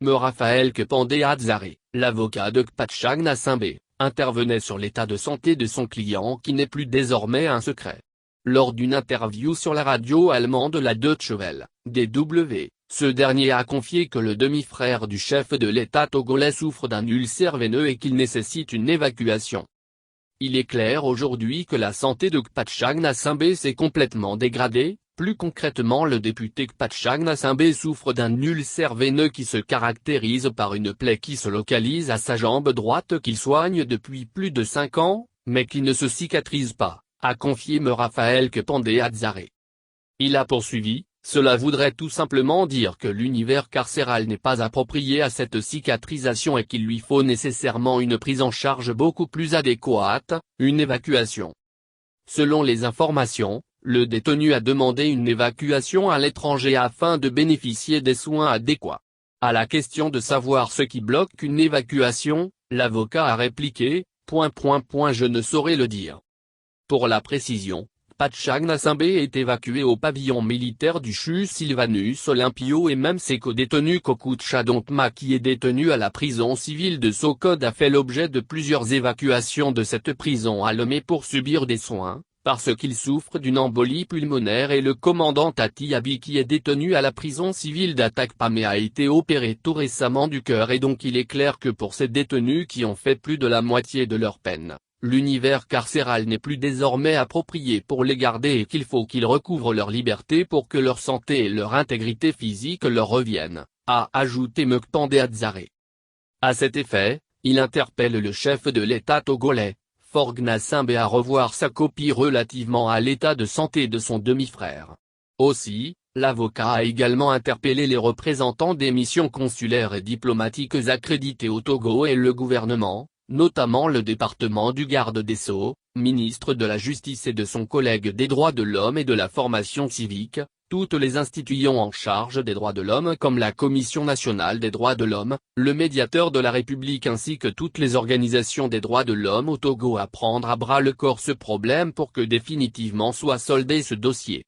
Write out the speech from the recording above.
Me Raphaël Kepandé Atzaré, l'avocat de Kpatchag Nassimbe, intervenait sur l'état de santé de son client qui n'est plus désormais un secret. Lors d'une interview sur la radio allemande la Deutsche Welle, DW, ce dernier a confié que le demi-frère du chef de l'État togolais souffre d'un ulcère veineux et qu'il nécessite une évacuation. Il est clair aujourd'hui que la santé de Kpatchag Nassimbe s'est complètement dégradée. Plus concrètement, le député Kpatchag Nassimbe souffre d'un ulcère veineux qui se caractérise par une plaie qui se localise à sa jambe droite qu'il soigne depuis plus de 5 ans, mais qui ne se cicatrise pas, a confié Me Raphaël Kepandé Atzaré. Il a poursuivi: cela voudrait tout simplement dire que l'univers carcéral n'est pas approprié à cette cicatrisation et qu'il lui faut nécessairement une prise en charge beaucoup plus adéquate, une évacuation. Selon les informations, le détenu a demandé une évacuation à l'étranger afin de bénéficier des soins adéquats. À la question de savoir ce qui bloque une évacuation, l'avocat a répliqué: je ne saurais le dire. Pour la précision, Kpatchag Nassimbe est évacué au pavillon militaire du CHU Sylvanus Olympio et même ses co-détenus Kokou Tchadontma qui est détenu à la prison civile de Sokode a fait l'objet de plusieurs évacuations de cette prison à Lomé pour subir des soins, parce qu'il souffre d'une embolie pulmonaire, et le commandant Tati Abi qui est détenu à la prison civile d'Atakpamé a été opéré tout récemment du cœur, et donc il est clair que pour ces détenus qui ont fait plus de la moitié de leur peine, l'univers carcéral n'est plus désormais approprié pour les garder et qu'il faut qu'ils recouvrent leur liberté pour que leur santé et leur intégrité physique leur reviennent, a ajouté Me Kepandé Atzaré. À cet effet, il interpelle le chef de l'État togolais, Faure Gnassingbé, à revoir sa copie relativement à l'état de santé de son demi-frère. Aussi, l'avocat a également interpellé les représentants des missions consulaires et diplomatiques accréditées au Togo et le gouvernement, notamment le département du garde des Sceaux, ministre de la Justice et de son collègue des droits de l'homme et de la formation civique, toutes les institutions en charge des droits de l'homme comme la Commission nationale des droits de l'homme, le médiateur de la République ainsi que toutes les organisations des droits de l'homme au Togo à prendre à bras le corps ce problème pour que définitivement soit soldé ce dossier.